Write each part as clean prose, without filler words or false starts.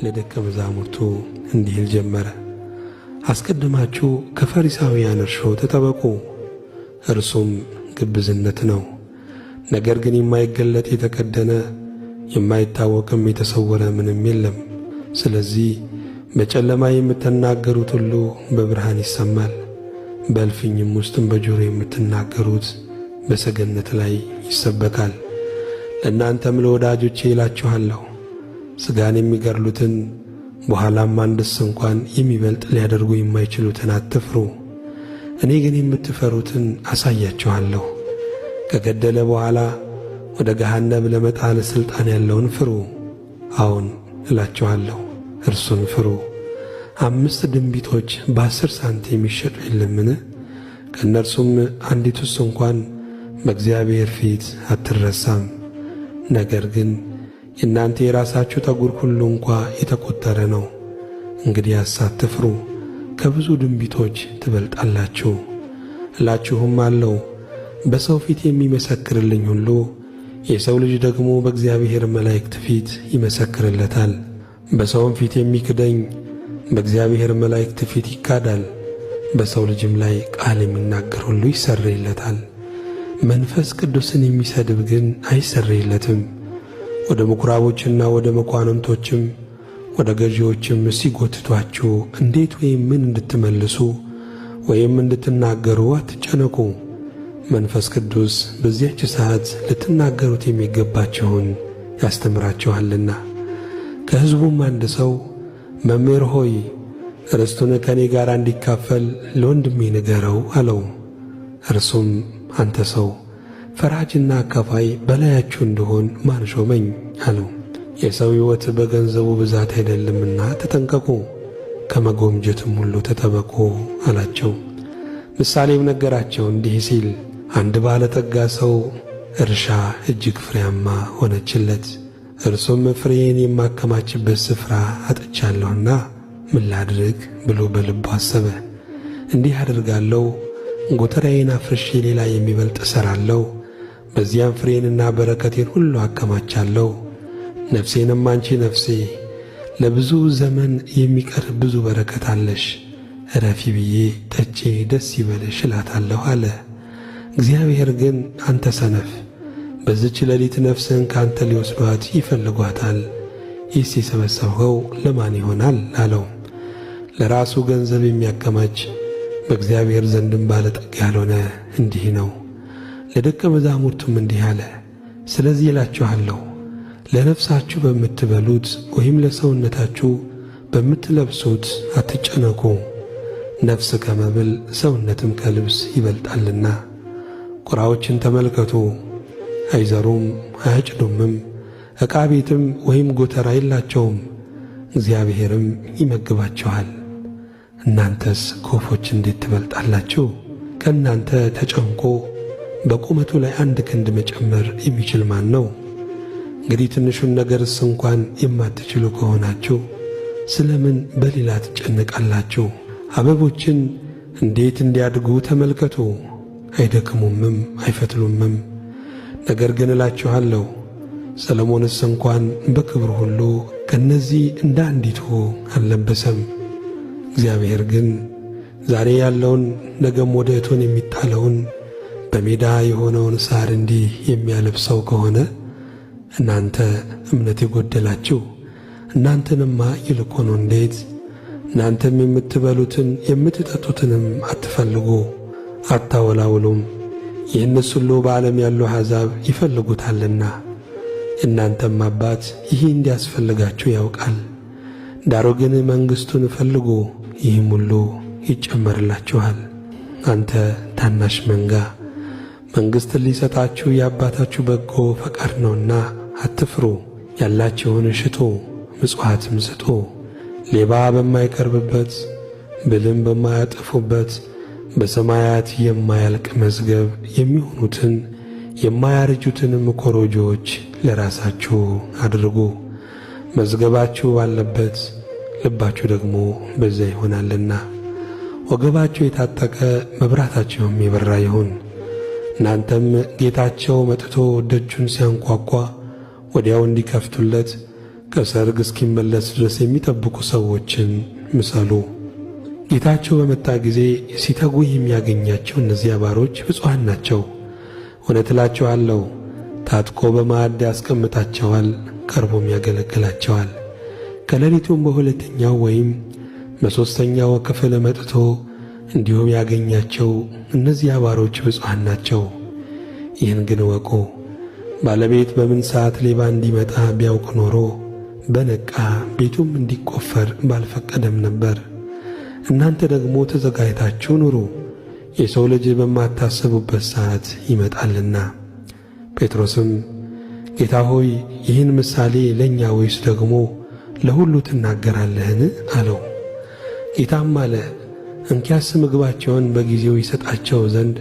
ለደቀ መዛሙርቱ እንዲህ ይል ጀመረ። አስቀድማችሁ ከፈሪሳውያን እርሾ ተጠበቁ፣ እርሱም ግብዝነት ነው። ነገር ግን የማይገለጥ የተከደነ የማይታወቅም የተሰወረ ምንም የለም። ስለዚህ በጨለማ የምትናገሩት ሁሉ በብርሃን ይሰማል፣ በእልፍኝም ውስጥም በጆሮ የምትናገሩት በሰገነት ላይ ይሰበካል። ለእናንተም ለወዳጆቼ እላችኋለሁ፣ ሥጋን የሚገድሉትን በኋላም አንድስ እንኳን የሚበልጥ ሊያደርጉ የማይችሉትን አትፍሩ። እኔ ግን የምትፈሩትን አሳያችኋለሁ። ከገደለ በኋላ ወደ ገሃነም ለመጣል ሥልጣን ያለውን ፍሩ። አዎን እላችኋለሁ፣ እርሱን ፍሩ። 5 ድንቢጦች በ10 ሳንቲም ይሸጡ የለምን? ከእነርሱም አንዲቱስ እንኳን በእግዚአብሔር ፊት አትረሳም። ነገር ግን የእናንተ የራሳችሁ ጠጉር ሁሉ እንኳ የተቈጠረ ነው። እንግዲያስ አትፍሩ፣ ከብዙ ድንቢጦች ትበልጣላችሁ። እላችሁም አለው፣ በሰው ፊት የሚመሰክርልኝ ሁሉ የሰው ልጅ ደግሞ በእግዚአብሔር መላእክት ፊት ይመሰክርለታል። በሰውም ፊት የሚክደኝ በእግዚአብሔር መላእክት ፊት ይካዳል። በሰው ልጅም ላይ ቃል የሚናገር ሁሉ ይሰረይለታል። መንፈስ ቅዱስን የሚሰድብ ግን አይሰረይለትም። ወደ ምኵራቦችና ወደ መኳንንቶችም ወደ ገዢዎችም ሲጎትቷችሁ እንዴት ወይም ምን እንድትመልሱ ወይም እንድትናገሩ አትጨነቁ። መንፈስ ቅዱስ በዚያች ሰዓት ልትናገሩት የሚገባችሁን ያስተምራችኋልና። ከሕዝቡም አንድ ሰው መምህር ሆይ ርስቱን ከእኔ ጋር እንዲካፈል ለወንድሜ ንገረው አለው። እርሱም አንተ ሰው ፈራጅና አካፋይ በላያችሁ እንድሆን ማን ሾመኝ አለው። የሰው ሕይወት በገንዘቡ ብዛት አይደለምና ተጠንቀቁ፣ ከመጎምጀትም ሁሉ ተጠበቁ አላቸው። ምሳሌም ነገራቸው እንዲህ ሲል፣ አንድ ባለጠጋ ሰው እርሻ እጅግ ፍሬያማ ሆነችለት። እርሱም ፍሬዬን የማከማችበት ስፍራ አጥቻለሁና ምን ላድርግ ብሎ በልቡ አሰበ። እንዲህ አደርጋለሁ፣ ጎተራዬን አፍርሼ ሌላ የሚበልጥ እሠራለሁ፣ በዚያም ፍሬዬንና በረከቴን ሁሉ አከማቻለሁ። ነፍሴንም አንቺ ነፍሴ ለብዙ ዘመን የሚቀር ብዙ በረከት አለሽ፣ እረፊ ብዬ ጠጪ ደስ ይበልሽ እላታለሁ አለ። እግዚአብሔር ግን አንተ ሰነፍ፣ በዚች ሌሊት ነፍስህን ከአንተ ሊወስዷት ይፈልጓታል፣ ይህስ የሰበሰብኸው ለማን ይሆናል አለው። ለራሱ ገንዘብ የሚያከማች በእግዚአብሔር ዘንድም ባለጠጋ ያልሆነ እንዲህ ነው። ለደቀ መዛሙርቱም እንዲህ አለ፣ ስለዚህ እላችኋለሁ ለነፍሳችሁ በምትበሉት ወይም ለሰውነታችሁ በምትለብሱት አትጨነቁ። ነፍስ ከመብል ሰውነትም ከልብስ ይበልጣልና። ቁራዎችን ተመልከቱ፣ አይዘሩም አያጭዱምም፣ ዕቃ ቤትም ወይም ጎተራ የላቸውም፣ እግዚአብሔርም ይመግባቸዋል። እናንተስ ከወፎች እንዴት ትበልጣላችሁ? ከእናንተ ተጨንቆ በቁመቱ ላይ 1 ክንድ መጨመር የሚችል ማን ነው? እንግዲህ ትንሹን ነገርስ እንኳን የማትችሉ ከሆናችሁ ስለምን በሌላ ትጨነቃላችሁ? አበቦችን እንዴት እንዲያድጉ ተመልከቱ፣ አይደክሙምም አይፈትሉምም። ነገር ግን እላችኋለሁ ሰሎሞንስ እንኳን በክብሩ ሁሉ ከእነዚህ እንደ አንዲቱ አልለበሰም። እግዚአብሔር ግን ዛሬ ያለውን ነገም ወደ እቶን የሚጣለውን በሜዳ የሆነውን ሣር እንዲህ የሚያለብሰው ከሆነ እናንተ እምነት የጎደላችሁ እናንተንማ ይልቁኑ እንዴት! እናንተም የምትበሉትን የምትጠጡትንም አትፈልጉ፣ አታወላውሉም። ይህንስ ሁሉ በዓለም ያሉ አሕዛብ ይፈልጉታልና እናንተም አባት ይህ እንዲያስፈልጋችሁ ያውቃል። ዳሩ ግን መንግሥቱን ፈልጉ፣ ይህም ሁሉ ይጨመርላችኋል። አንተ ታናሽ መንጋ፣ መንግሥትን ሊሰጣችሁ የአባታችሁ በጎ ፈቃድ ነውና አትፍሩ። ያላችሁን ሽጡ፣ ምጽዋትም ስጡ፣ ሌባ በማይቀርብበት ብልም በማያጠፉበት በሰማያት የማያልቅ መዝገብ የሚሆኑትን የማያረጁትንም ኮረጆዎች ለራሳችሁ አድርጉ። መዝገባችሁ ባለበት ልባችሁ ደግሞ በዚያ ይሆናልና። ወገባችሁ የታጠቀ መብራታችሁም የበራ ይሁን። እናንተም ጌታቸው መጥቶ ደጁን ሲያንኳኳ ወዲያው እንዲከፍቱለት ከሰርግ እስኪመለስ ድረስ የሚጠብቁ ሰዎችን ምሰሉ። ጌታቸው በመጣ ጊዜ ሲተጉ የሚያገኛቸው እነዚያ ባሮች ብፁዓን ናቸው። እውነት እላችኋለሁ ታጥቆ በማዕድ ያስቀምጣቸዋል፣ ቀርቦም ያገለግላቸዋል። ከሌሊቱም በሁለተኛው ወይም በሦስተኛው ክፍል መጥቶ እንዲሁም ያገኛቸው እነዚያ ባሮች ብፁዓን ናቸው። ይህን ግን እወቁ፣ ባለቤት በምን ሰዓት ሌባ እንዲመጣ ቢያውቅ ኖሮ በነቃ ቤቱም እንዲቆፈር ባልፈቀደም ነበር። እናንተ ደግሞ ተዘጋጅታችሁ ኑሩ፣ የሰው ልጅ በማታስቡበት ሰዓት ይመጣልና። ጴጥሮስም ጌታ ሆይ ይህን ምሳሌ ለእኛ ወይስ ደግሞ ለሁሉ ትናገራለህን? አለው። ጌታም አለ፣ እንኪያስ ምግባቸውን በጊዜው ይሰጣቸው ዘንድ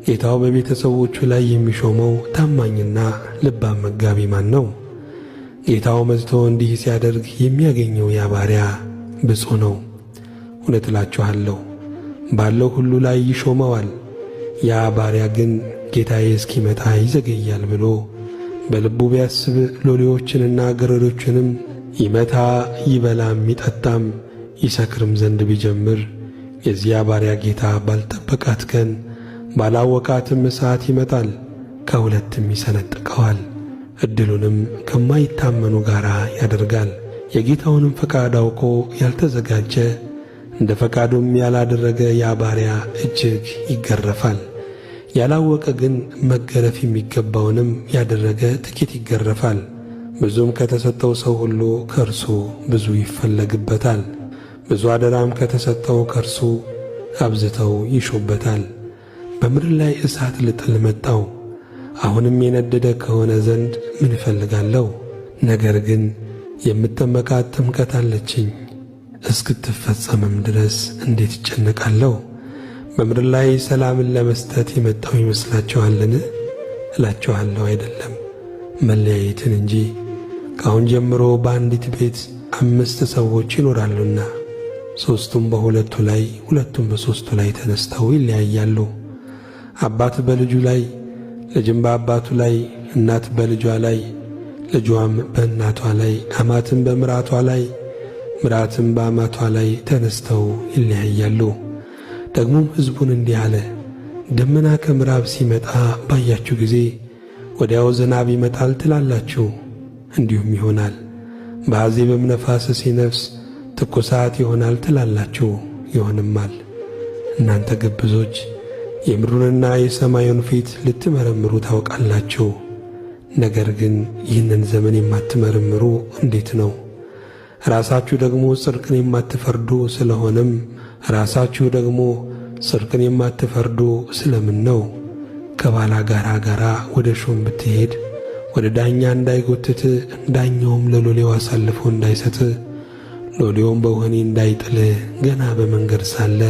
ጌታው በቤተሰቦቹ ላይ የሚሾመው ታማኝና ልባም መጋቢ ማን ነው? ጌታው መጥቶ እንዲህ ሲያደርግ የሚያገኘው ያ ባሪያ ብፁዕ ነው። እውነት እላችኋለሁ ባለው ሁሉ ላይ ይሾመዋል። ያ ባሪያ ግን ጌታዬ እስኪመጣ ይዘገያል ብሎ በልቡ ቢያስብ ሎሌዎችንና ገረዶችንም ይመታ፣ ይበላም፣ ይጠጣም፣ ይሰክርም ዘንድ ቢጀምር የዚያ ባሪያ ጌታ ባልጠበቃት ቀን ባላወቃትም ሰዓት ይመጣል፣ ከሁለትም ይሰነጥቀዋል፣ ዕድሉንም ከማይታመኑ ጋር ያደርጋል። የጌታውንም ፈቃድ አውቆ ያልተዘጋጀ እንደ ፈቃዱም ያላደረገ ያ ባሪያ እጅግ ይገረፋል። ያላወቀ ግን መገረፍ የሚገባውንም ያደረገ ጥቂት ይገረፋል። ብዙም ከተሰጠው ሰው ሁሉ ከእርሱ ብዙ ይፈለግበታል። ብዙ አደራም ከተሰጠው ከእርሱ አብዝተው ይሹበታል። በምድር ላይ እሳት ልጥል መጣው። አሁንም የነደደ ከሆነ ዘንድ ምን እፈልጋለሁ? ነገር ግን የምጠመቃት ጥምቀት አለችኝ፣ እስክትፈጸምም ድረስ እንዴት እጨነቃለሁ? በምድር ላይ ሰላምን ለመስጠት የመጣው ይመስላችኋልን? እላችኋለሁ አይደለም፣ መለያየትን እንጂ። ከአሁን ጀምሮ በአንዲት ቤት 5 ሰዎች ይኖራሉና 3ቱም በሁለቱ ላይ፣ ሁለቱም በሦስቱ ላይ ተነስተው ይለያያሉ። አባት በልጁ ላይ፣ ልጅም በአባቱ ላይ፣ እናት በልጇ ላይ፣ ልጇም በእናቷ ላይ፣ አማትም በምራቷ ላይ፣ ምራትም በአማቷ ላይ ተነስተው ይለያያሉ። ደግሞም ሕዝቡን እንዲህ አለ፣ ደመና ከምዕራብ ሲመጣ ባያችሁ ጊዜ ወዲያው ዝናብ ይመጣል ትላላችሁ፣ እንዲሁም ይሆናል። በአዜብም ነፋስ ሲነፍስ ትኩሳት ይሆናል ትላላችሁ፣ ይሆንማል። እናንተ ግብዞች የምድሩንና የሰማዩን ፊት ልትመረምሩ ታውቃላችሁ። ነገር ግን ይህንን ዘመን የማትመረምሩ እንዴት ነው? ራሳችሁ ደግሞ ጽድቅን የማትፈርዱ ስለሆነም ራሳችሁ ደግሞ ጽድቅን የማትፈርዱ ስለምን ነው? ከባላጋራ ጋር ወደ ሹም ብትሄድ ወደ ዳኛ እንዳይጎትት፣ ዳኛውም ለሎሌው አሳልፎ እንዳይሰጥ፣ ሎሌውም በወህኒ እንዳይጥል ገና በመንገድ ሳለ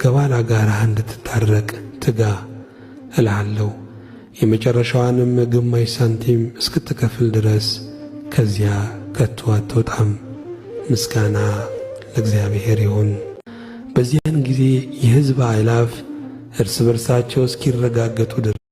ከባላጋራህ እንድትታረቅ ትጋ። እልሃለሁ የመጨረሻዋንም ግማሽ ሳንቲም እስክትከፍል ድረስ ከዚያ ከቶ አትወጣም። ምስጋና ለእግዚአብሔር ይሁን። በዚያን ጊዜ የሕዝብ አእላፍ እርስ በርሳቸው እስኪረጋገጡ ድረስ